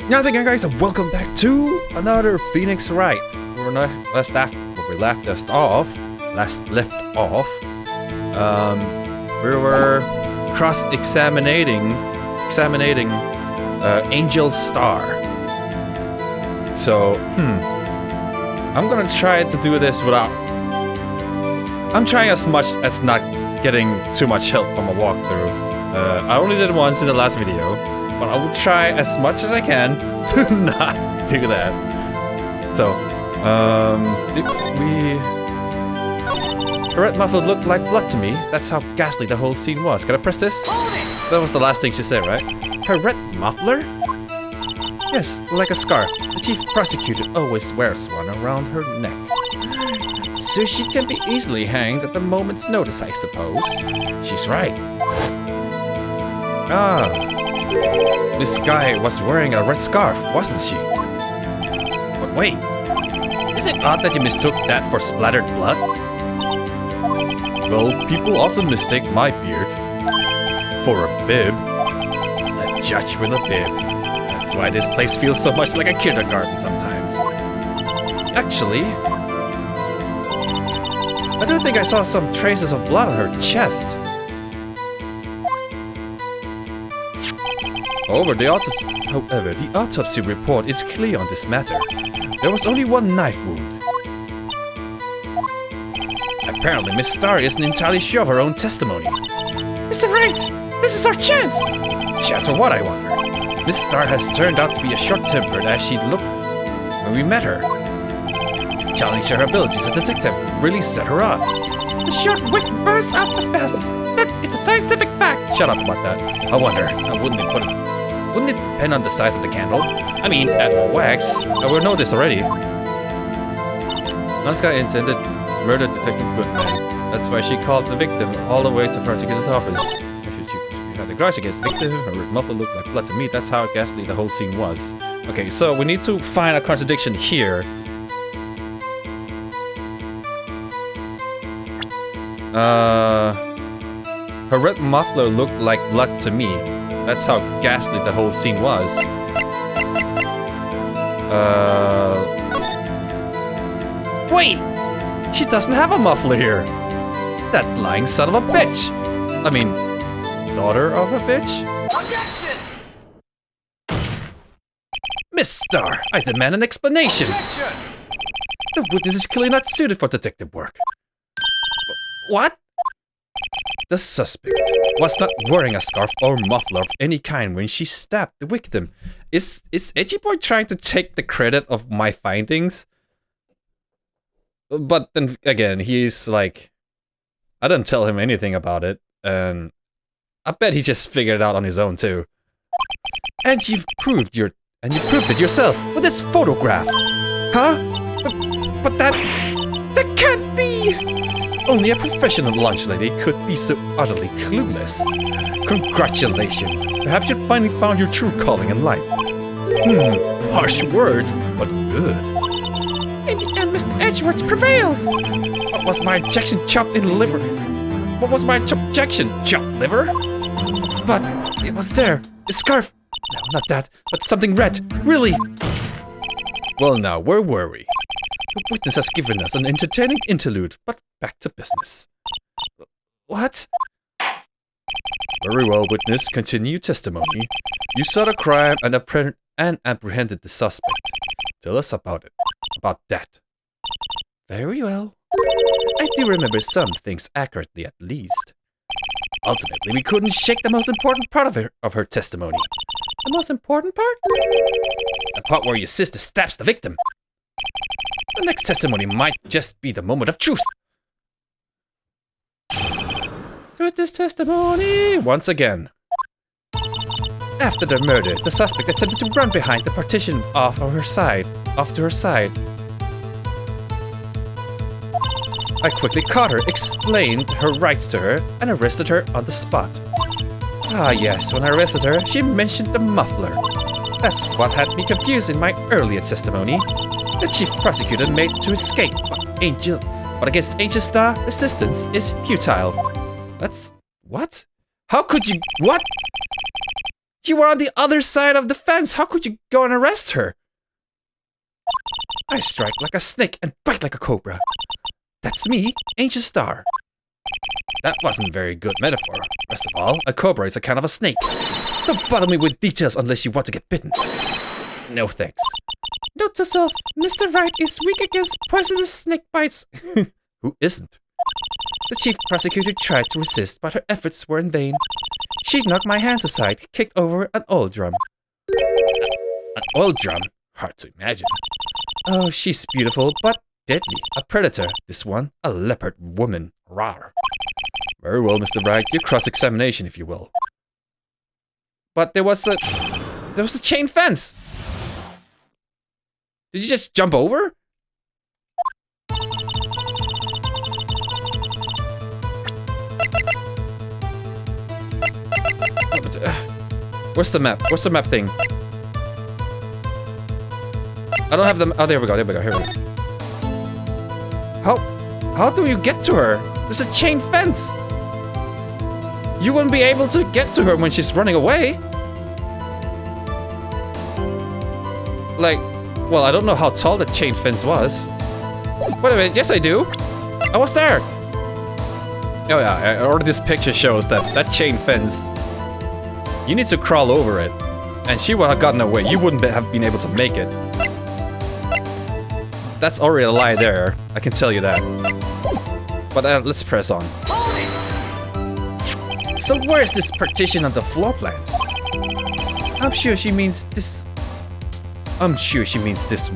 How's it going, guys, and welcome back to another Phoenix Wright. Where we left off. We were examining Angel's Star. So, I'm gonna try to do this without. I'm trying as much as not getting too much help from a walkthrough. I only did it once in the last video. But I will try as much as I can to not do that. So, her red muffler looked like blood to me. That's how ghastly the whole scene was. Can I press this? That was the last thing she said, right? Her red muffler? Yes, like a scarf. The chief prosecutor always wears one around her neck. So she can be easily hanged at the moment's notice, I suppose. She's right. This guy was wearing a red scarf, wasn't she? But wait, is it odd that you mistook that for splattered blood? Well, people often mistake my beard for a bib. A judge with a bib. That's why this place feels so much like a kindergarten sometimes. Actually, I do think I saw some traces of blood on her chest. However, the autopsy report is clear on this matter. There was only one knife wound. Apparently, Miss Starr isn't entirely sure of her own testimony. Mr. Wright, this is our chance! Chance for what, I wonder? Miss Starr has turned out to be as short-tempered as she looked when we met her. Challenging her abilities as a detective really set her off. The short wit bursts out the fastest. That is a scientific fact. Shut up about that. I wonder, wouldn't it depend on the size of the candle? I mean, add more wax. I would know this already. This guy intended murder Detective Goodman. That's why she called the victim all the way to the prosecutor's office. If she had a grudge against the victim, her red muffler looked like blood to me. That's how ghastly the whole scene was. Okay, so we need to find a contradiction here. Her red muffler looked like blood to me. That's how ghastly the whole scene was. Wait! She doesn't have a muffler here! That lying son of a bitch! I mean, daughter of a bitch? Objection! Miss Starr, I demand an explanation! Objection! The witness is clearly not suited for detective work. What? The suspect was not wearing a scarf or muffler of any kind when she stabbed the victim. Is Edgy Boy trying to take the credit of my findings? But then again, he's like, I didn't tell him anything about it, and I bet he just figured it out on his own too. And you proved it yourself with this photograph, huh? But that can't be. Only a professional lunch lady could be so utterly clueless. Congratulations! Perhaps you finally found your true calling in life. Harsh words, but good. In the end, Mr. Edgeworth prevails! What was my objection, chopped in liver? What was my objection, chopped liver? But it was there. A scarf. No, not that, but something red. Really? Well now, where were we? The witness has given us an entertaining interlude, but back to business. What? Very well, witness. Continue testimony. You saw the crime and apprehended the suspect. Tell us about it. About that. Very well. I do remember some things accurately, at least. Ultimately, we couldn't shake the most important part of her testimony. The most important part? The part where your sister stabs the victim. The next testimony might just be the moment of truth. Truth is testimony once again. After the murder, the suspect attempted to run behind the partition off to her side. I quickly caught her, explained her rights to her, and arrested her on the spot. Ah yes, when I arrested her, she mentioned the muffler. That's what had me confused in my earlier testimony. The chief prosecutor made to escape, but against Angel Star, resistance is futile. That's... what? How could you... what? You were on the other side of the fence. How could you go and arrest her? I strike like a snake and bite like a cobra. That's me, Ancient Star. That wasn't a very good metaphor. First of all, a cobra is a kind of a snake. Don't bother me with details unless you want to get bitten. No thanks. Note to self, Mr. Wright is weak against poisonous snake bites. Who isn't? The chief prosecutor tried to resist, but her efforts were in vain. She knocked my hands aside, kicked over an oil drum. An oil drum? Hard to imagine. Oh, she's beautiful, but deadly. A predator. This one, a leopard woman. Rawr. Very well, Mr. Wright. Your cross-examination, if you will. But there was a chain fence. Did you just jump over? Where's the map? Where's the map thing? I don't have them. Oh, there we go. There we go. Here we go. How do you get to her? There's a chain fence. You wouldn't be able to get to her when she's running away. Like, well, I don't know how tall the chain fence was. Wait a minute. Yes, I do. I was there. Oh yeah. Or this picture shows that chain fence. You need to crawl over it, and she would have gotten away. You wouldn't have been able to make it. That's already a lie there. I can tell you that. But let's press on. So where's this partition on the floor plans? I'm sure she means this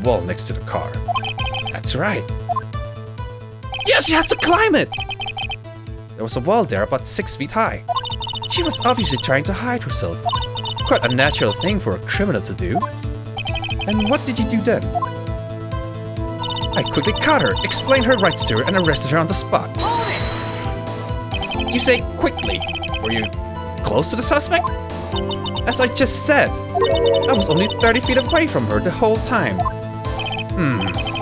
wall next to the car. That's right. Yeah, she has to climb it! There was a wall there about 6 feet high. She was obviously trying to hide herself. Quite a natural thing for a criminal to do. And what did you do then? I quickly caught her, explained her rights to her, and arrested her on the spot. You say quickly. Were you close to the suspect? As I just said, I was only 30 feet away from her the whole time.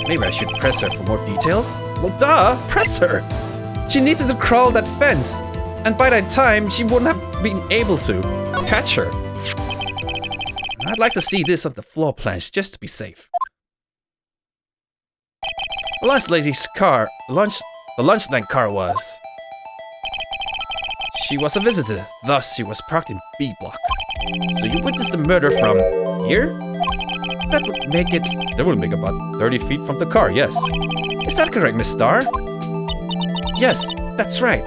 Maybe I should press her for more details? Well, duh, press her! She needed to crawl that fence. And by that time, she wouldn't have been able to catch her. I'd like to see this on the floor plans just to be safe. The lunch lady's car, the lunch lane car was. She was a visitor, thus she was parked in B block. So you witnessed the murder from here? That would make about 30 feet from the car, yes. Is that correct, Miss Starr? Yes, that's right.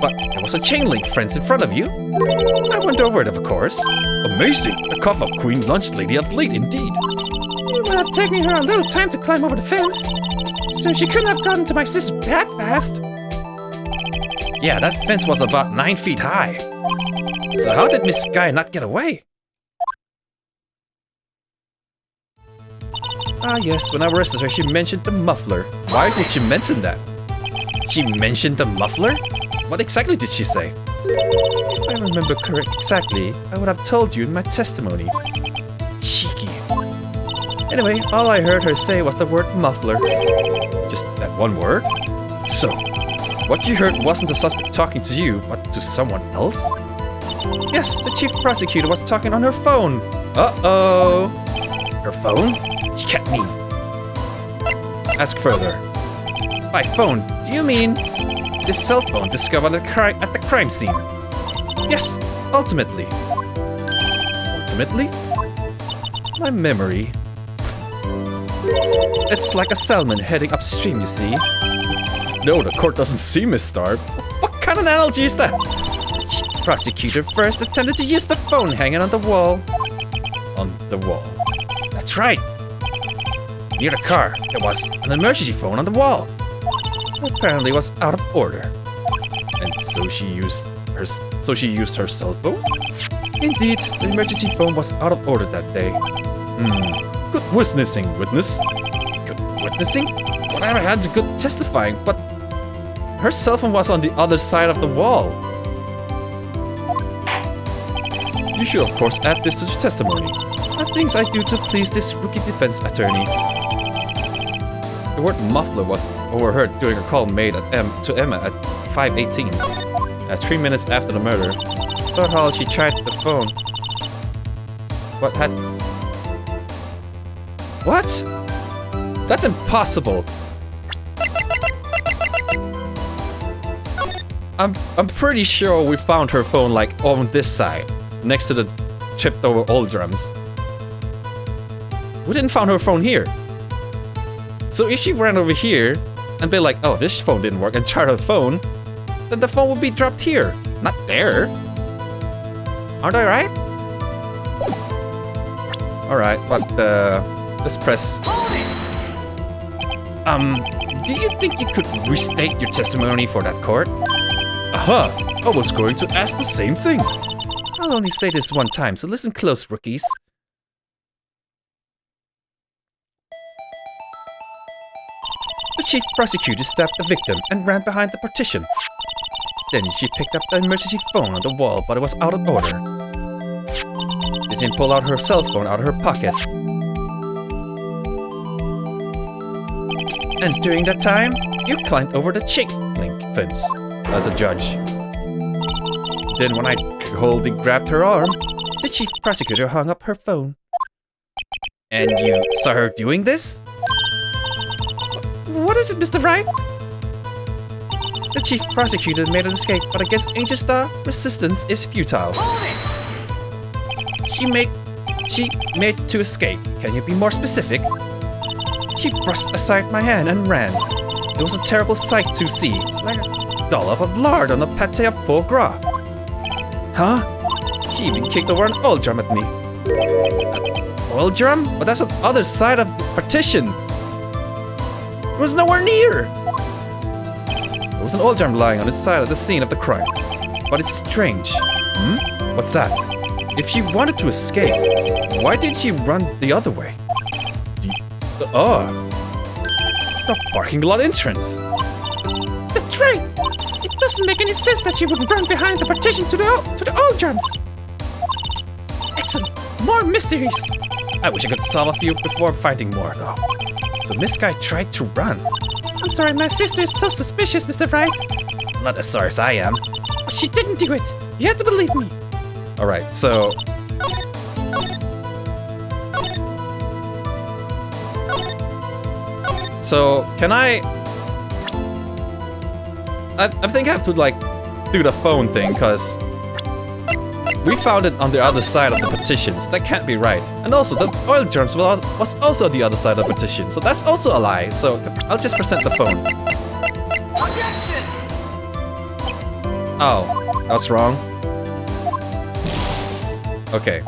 But there was a chain link fence in front of you. I went over it, of course. Amazing! A cough-up queen lunch lady athlete indeed. It would have taken her a little time to climb over the fence, so she couldn't have gotten to my sister that fast. Yeah, that fence was about 9 feet high. So how did Miss Guy not get away? Ah yes, when I arrested her, she mentioned the muffler. Why would she mention that? She mentioned the muffler? What exactly did she say? If I remember correct exactly, I would have told you in my testimony. Cheeky. Anyway, all I heard her say was the word muffler. Just that one word? So, what you heard wasn't the suspect talking to you, but to someone else? Yes, the chief prosecutor was talking on her phone. Uh-oh. Her phone? You can't mean. Ask further. By phone, do you mean this cell phone discovered at the crime scene? Yes, ultimately. Ultimately? My memory. It's like a salmon heading upstream, you see. No, the court doesn't see, Miss Starr. What kind of analogy is that? The chief prosecutor first attempted to use the phone hanging on the wall. On the wall. That's right. Near the car, there was an emergency phone on the wall. Apparently was out of order. And so she used her cell phone? Indeed, the emergency phone was out of order that day. Good witnessing, witness. Good witnessing? Whatever had good testifying, but her cell phone was on the other side of the wall. You should of course add this to your testimony. Are things I do to please this rookie defense attorney. The word muffler was overheard during a call made to Emma at 5:18, 3 minutes after the murder. Saw how she tried the phone. What had... What? That's impossible. I'm pretty sure we found her phone like on this side, next to the chipped over old drums. We didn't find her phone here. So if she ran over here and be like, oh, this phone didn't work, and tried her phone, then the phone would be dropped here, not there. Aren't I right? Alright, but let's press. Do you think you could restate your testimony for that court? Aha! I was going to ask the same thing. I'll only say this one time, so listen close, rookies. The chief prosecutor stabbed the victim and ran behind the partition. Then she picked up the emergency phone on the wall, but it was out of order. She didn't pull out her cell phone out of her pocket. And during that time, you climbed over the chain link fence as a judge. Then when I coldly grabbed her arm, the chief prosecutor hung up her phone. And you saw her doing this? What is it, Mr. Wright? The chief prosecutor made an escape, but against Angel Star, resistance is futile. She made to escape. Can you be more specific? She brushed aside my hand and ran. It was a terrible sight to see, like a dollop of lard on a pate of foie gras. Huh? She even kicked over an oil drum at me. An oil drum? But that's on the other side of the partition. It was nowhere near! There was an oil drum lying on its side of the scene of the crime. But it's strange. What's that? If she wanted to escape, why didn't she run the other way? The parking lot entrance. That's right! It doesn't make any sense that she would run behind the partition to the oil drums. Excellent! More mysteries! I wish I could solve a few before finding more, though. So Miss Guy tried to run. I'm sorry, my sister is so suspicious, Mr. Wright. Not as sorry as I am. But she didn't do it. You have to believe me. Alright, so... So, can I think I have to, like, do the phone thing, because we found it on the other side of the partitions. That can't be right. And also, the oil drums was also the other side of the partition, so that's also a lie. So, I'll just present the phone. Oh, that's wrong. Okay.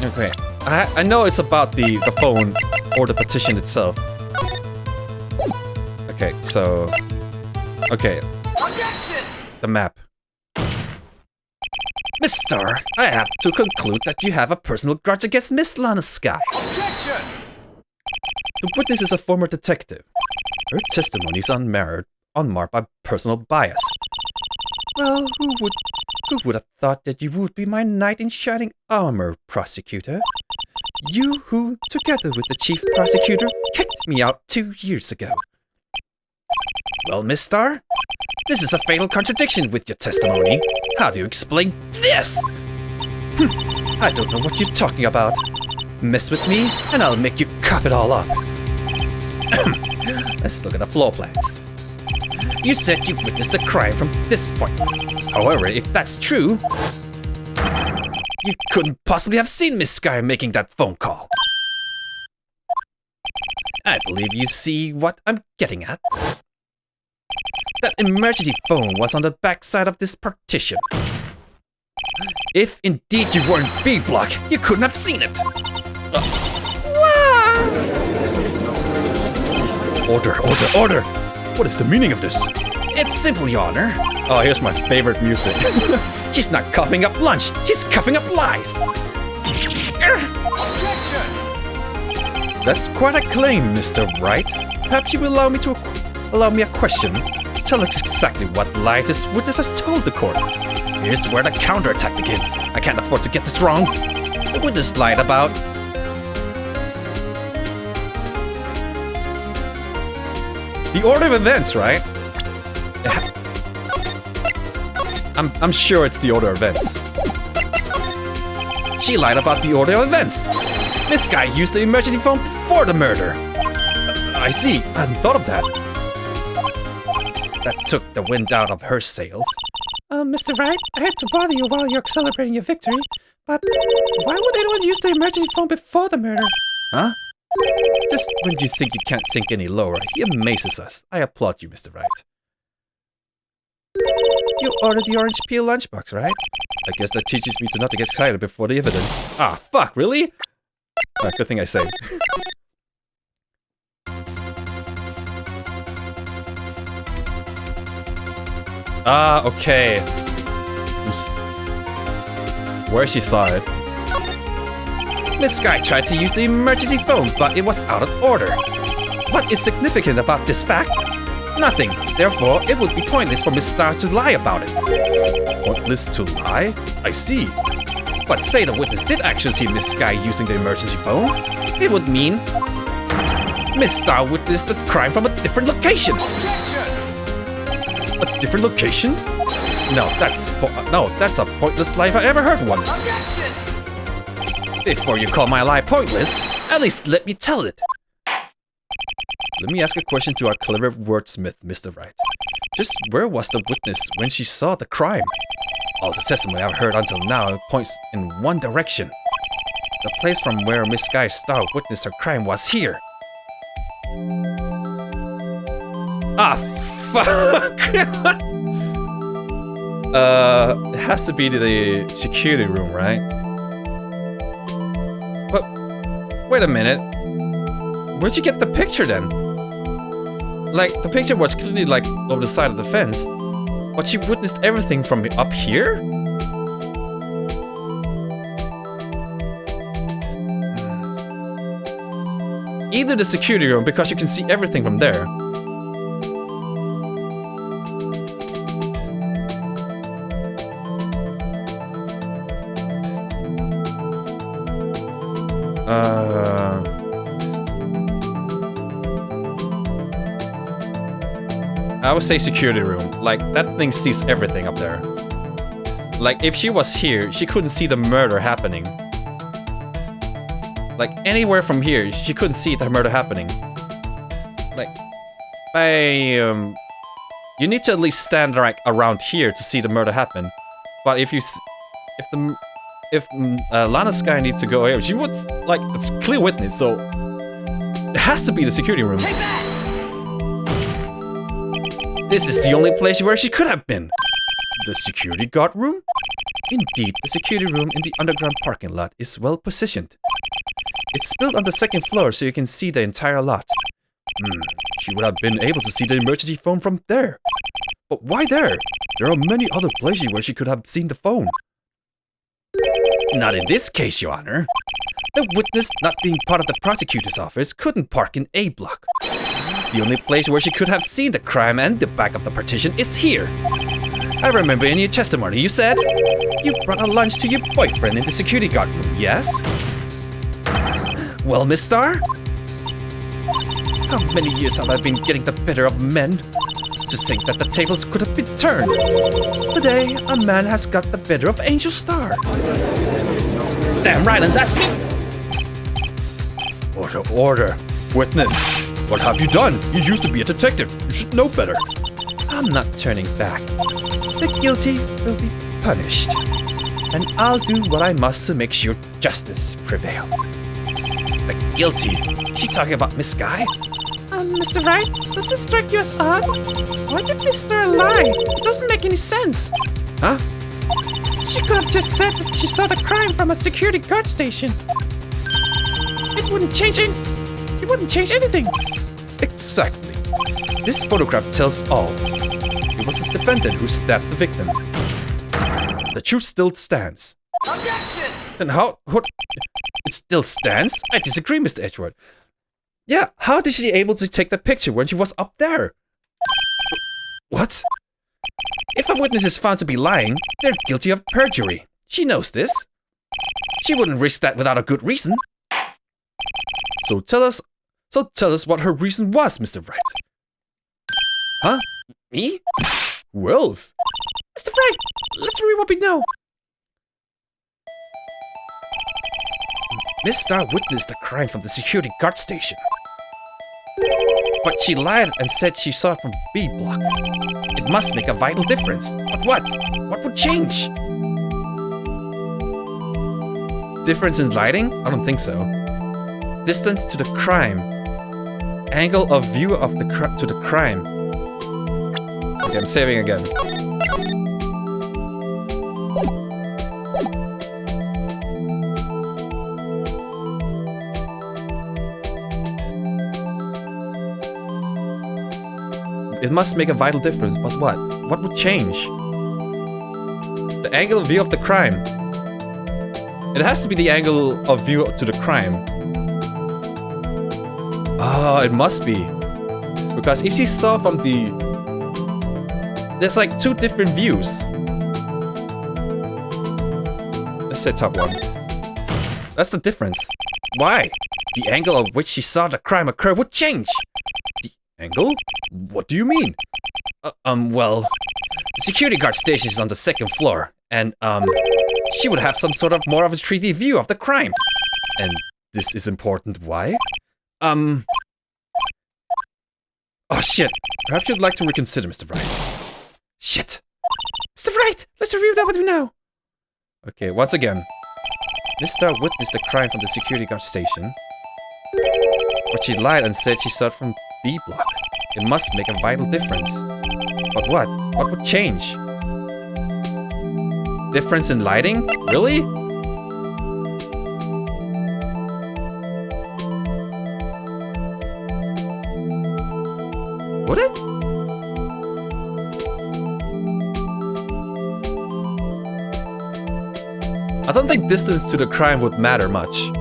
Okay, I know it's about the phone or the petition itself. Okay, so... Okay. The map. Miss Star, I have to conclude that you have a personal grudge against Miss Lana Sky. Objection! The witness is a former detective. Her testimony is unmarked by personal bias. Well, who would have thought that you would be my knight in shining armor, prosecutor? You who, together with the chief prosecutor, kicked me out 2 years ago. Well, Miss Star, this is a fatal contradiction with your testimony. How do you explain this? I don't know what you're talking about. Mess with me, and I'll make you cough it all up. Let's look at the floor plans. You said you witnessed the crime from this point. However, if that's true, you couldn't possibly have seen Miss Sky making that phone call. I believe you see what I'm getting at. That emergency phone was on the back side of this partition. If indeed you were in B block, you couldn't have seen it. Order! What is the meaning of this? It's simple, Your Honor. Oh, here's my favorite music. She's not coughing up lunch, she's coughing up lies. Objection! That's quite a claim, Mr. Wright. Perhaps you will allow me a question. Tell us exactly what lie this witness has told the court. Here's where the counterattack begins. I can't afford to get this wrong. The witness lied about The order of events, right? I'm sure it's the order of events. She lied about the order of events. This guy used the emergency phone before the murder. I see. I hadn't thought of that. That took the wind out of her sails. Mr. Wright, I hate to bother you while you're celebrating your victory, but why would anyone use the emergency phone before the murder? Huh? Just when you think you can't sink any lower, he amazes us. I applaud you, Mr. Wright. You ordered the orange peel lunchbox, right? I guess that teaches me to not to get excited before the evidence. Ah, fuck, really? Good thing I saved. Ah, okay. Where she saw it. This guy tried to use the emergency phone, but it was out of order. What is significant about this fact? Nothing. Therefore, it would be pointless for Miss Star to lie about it. Pointless to lie? I see. But say the witness did actually see Miss Sky using the emergency phone, it would mean Miss Star witnessed the crime from a different location. A different location? No, that's a pointless lie if I ever heard one. Before you call my lie pointless, at least let me tell it. Let me ask a question to our clever wordsmith, Mr. Wright. Just where was the witness when she saw the crime? All the testimony I've heard until now points in one direction. The place from where Miss Guy Star witnessed her crime was here. Ah, fuck! It has to be the security room, right? But, wait a minute. Where'd you get the picture then? Like, the picture was clearly like over the side of the fence, but she witnessed everything from up here? Either the security room, because you can see everything from there. I would say security room. Like, that thing sees everything up there. Like, if she was here, she couldn't see the murder happening. Like, anywhere from here, she couldn't see the murder happening. Like, you need to at least stand like around here to see the murder happen. But if Lana Sky needs to go here, she would, like, it's clear witness, so it has to be the security room. Take that! This is the only place where she could have been. The security guard room? Indeed, the security room in the underground parking lot is well positioned. It's built on the second floor so you can see the entire lot. She would have been able to see the emergency phone from there. But why there? There are many other places where she could have seen the phone. Not in this case, Your Honor. The witness, not being part of the prosecutor's office, couldn't park in A block. The only place where she could have seen the crime and the back of the partition is here. I remember in your testimony you said you brought a lunch to your boyfriend in the security guard room, yes? Well, Miss Star? How many years have I been getting the better of men? To think that the tables could have been turned. Today, a man has got the better of Angel Star. Damn right, and that's me! Order. Witness, what have you done? You used to be a detective. You should know better. I'm not turning back. The guilty will be punished. And I'll do what I must to make sure justice prevails. The guilty? She talking about Miss Sky? Mr. Wright, does this strike you as odd? Why did Miss Star lie? It doesn't make any sense. Huh? She could have just said that she saw the crime from a security guard station. It wouldn't change anything. Exactly. This photograph tells all. It was the defendant who stabbed the victim. The truth still stands. Objection! Then what? It still stands? I disagree, Mr. Edgeworth. Yeah, how did she able to take the picture when she was up there? What? If a witness is found to be lying, they're guilty of perjury. She knows this. She wouldn't risk that without a good reason. So tell us what her reason was, Mr. Wright. Huh? Me? Who else? Mr. Wright, let's read what we know. Miss Star witnessed the crime from the security guard station. But she lied and said she saw it from B block. It must make a vital difference. But what? What would change? Difference in lighting? I don't think so. Distance to the crime. Angle of view of the to the crime. Okay, I'm saving again. It must make a vital difference, but what? What would change? The angle of view of the crime. It has to be the angle of view to the crime. Oh, it must be. Because if she saw from the... There's like two different views. Let's say top one. That's the difference. Why? The angle of which she saw the crime occur would change. The angle? What do you mean? Well, the security guard station is on the second floor, and, she would have some sort of more of a 3D view of the crime. And this is important. Why? Oh shit. Perhaps you'd like to reconsider, Mr. Wright. Shit. Mr. Wright, let's review that what we know. Okay, once again. Miss Star witnessed the crime from the security guard station. But she lied and said she saw it from B block. It must make a vital difference. But what? What would change? Difference in lighting? Really? Would it? I don't think distance to the crime would matter much.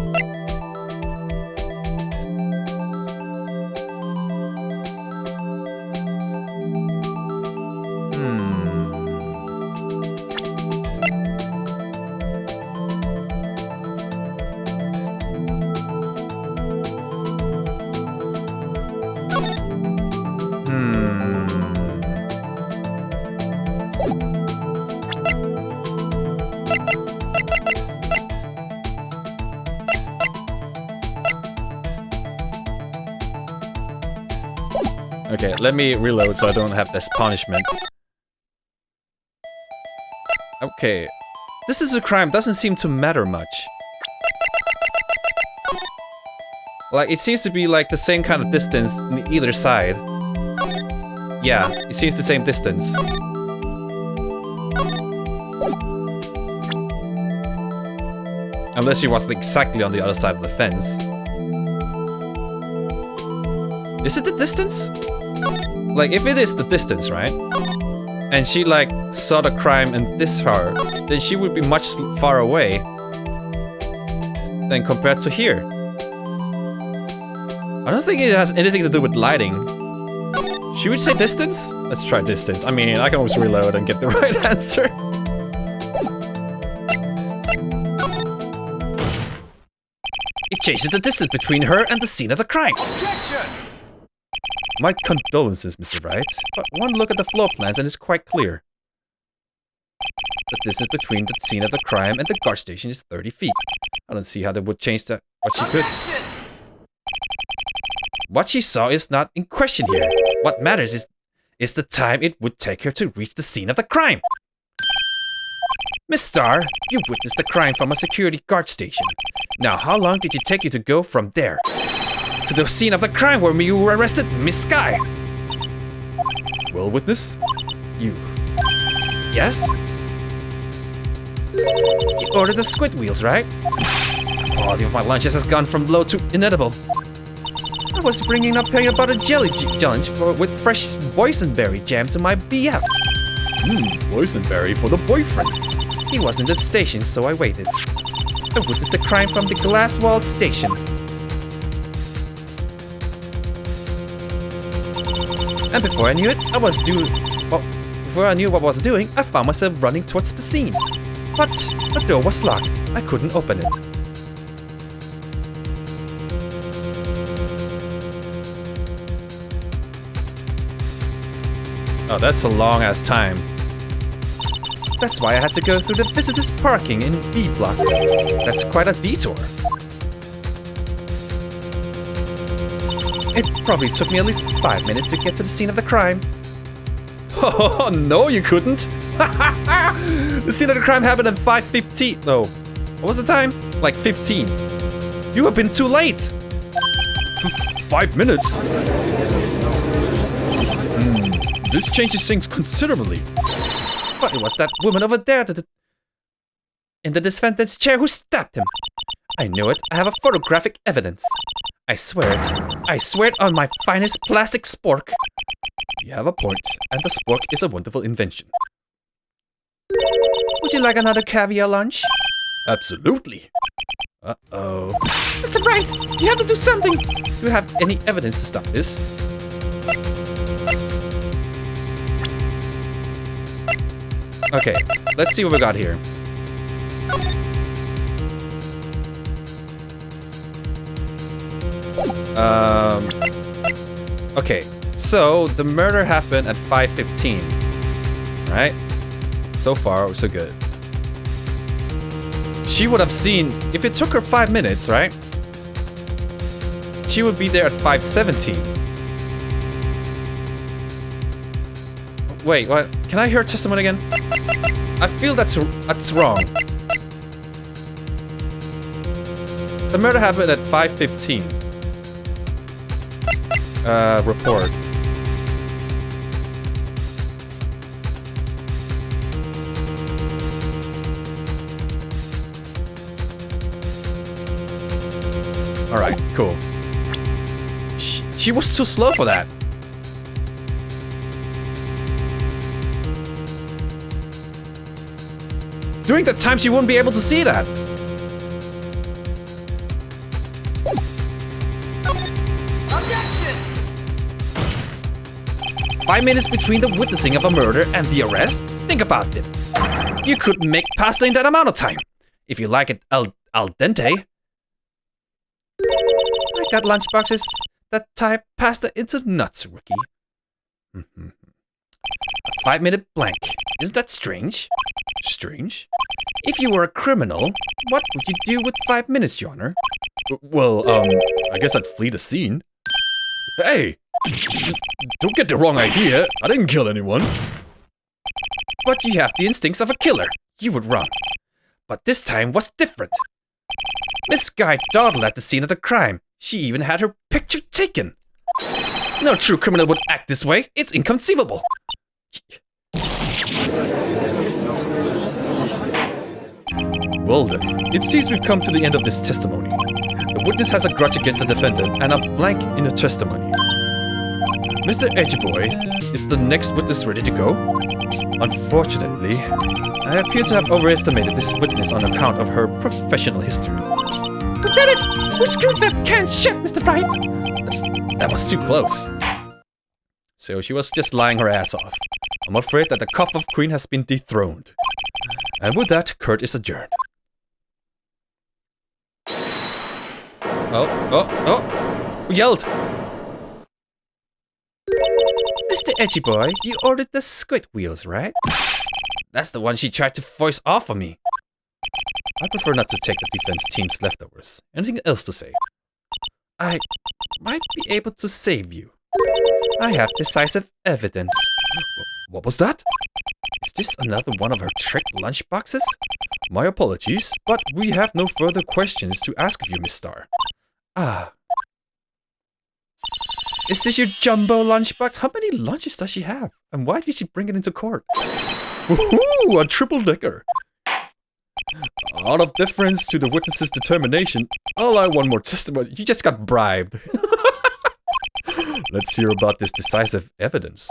Okay, let me reload so I don't have this punishment. Okay. This is a crime, doesn't seem to matter much. Like, it seems to be like the same kind of distance on either side. Yeah, it seems the same distance. Unless she was exactly on the other side of the fence. Is it the distance? Like, if it is the distance, right? And she, like, saw the crime in this far, then she would be much far away than compared to here. I don't think it has anything to do with lighting. Should we say distance? Let's try distance. I mean, I can always reload and get the right answer. It changes the distance between her and the scene of the crime. Objection! My condolences, Mr. Wright, but one look at the floor plans and it's quite clear. The distance between the scene of the crime and the guard station is 30 feet. I don't see how that would change that. What she could. What she saw is not in question here. What matters is the time it would take her to reach the scene of the crime. Miss Star, you witnessed the crime from a security guard station. Now, how long did it take you to go from there to the scene of the crime where you were arrested, Miss Sky? Well, witness, you. Yes? You ordered the squid wheels, right? The quality of my lunches has gone from low to inedible. I was bringing up peanut butter jelly challenge with fresh boysenberry jam to my BF. Boysenberry for the boyfriend. He was in the station, so I waited. I witnessed the crime from the glass-walled station. And before I knew it, before I knew what I was doing, I found myself running towards the scene. But the door was locked. I couldn't open it. Oh, that's a long ass time. That's why I had to go through the visitors parking in B block. That's quite a detour. It probably took me at least 5 minutes to get to the scene of the crime. Oh, no, you couldn't. The scene of the crime happened at 5:15. No, what was the time? Like 15. You have been too late. 5 minutes? This changes things considerably. But it was that woman over there in the defendant's chair who stabbed him. I know it. I have a photographic evidence. I swear it. I swear it on my finest plastic spork. You have a point, and the spork is a wonderful invention. Would you like another caviar lunch? Absolutely. Uh-oh. Mr. Wright, you have to do something. Do you have any evidence to stop this? Okay, let's see what we got here. Okay, so the murder happened at 5:15, right? So far, so good. She would have seen, if it took her 5 minutes, right? She would be there at 5:17. Wait, what? Can I hear testimony again? I feel that's wrong. The murder happened at 5:15. Report. Alright, cool. She was too slow for that. During that time, she wouldn't be able to see that. Objection! 5 minutes between the witnessing of a murder and the arrest? Think about it. You could make pasta in that amount of time. If you like it al dente. I got lunchboxes that type pasta into nuts, rookie. A 5-minute blank. Isn't that strange? Strange? If you were a criminal, what would you do with 5 minutes, Your Honor? Well, I guess I'd flee the scene. Hey! Don't get the wrong idea. I didn't kill anyone. But you have the instincts of a killer. You would run. But this time was different. Miss Guy dawdled at the scene of the crime. She even had her picture taken. No true criminal would act this way. It's inconceivable. Well then, it seems we've come to the end of this testimony. The witness has a grudge against the defendant and a blank in the testimony. Mr. Edgeboy, is the next witness ready to go? Unfortunately, I appear to have overestimated this witness on account of her professional history. We did it! We screwed that can shut, Mr. Wright! That was too close. So she was just lying her ass off. I'm afraid that the cup of Queen has been dethroned. And with that, court is adjourned. Oh! Who yelled? Mr. Edgyboy, you ordered the squid wheels, right? That's the one she tried to voice off on me. I prefer not to take the defense team's leftovers. Anything else to say? I might be able to save you. I have decisive evidence. What was that? Is this another one of her trick lunchboxes? My apologies, but we have no further questions to ask of you, Miss Starr. Ah. Is this your jumbo lunchbox? How many lunches does she have? And why did she bring it into court? Woohoo! A triple decker! Out of deference to the witness's determination, I'll allow one more testimony. You just got bribed. Let's hear about this decisive evidence.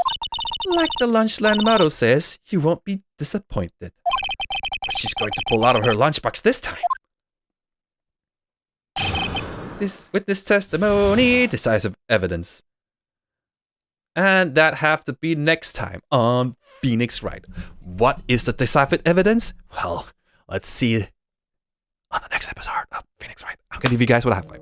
Like the Lunchland motto says, you won't be disappointed. But she's going to pull out of her lunchbox this time. This witness testimony, decisive evidence. And that have to be next time on Phoenix Wright. What is the decisive evidence? Well, let's see on the next episode of Phoenix Wright. I'm gonna leave you guys with a high five.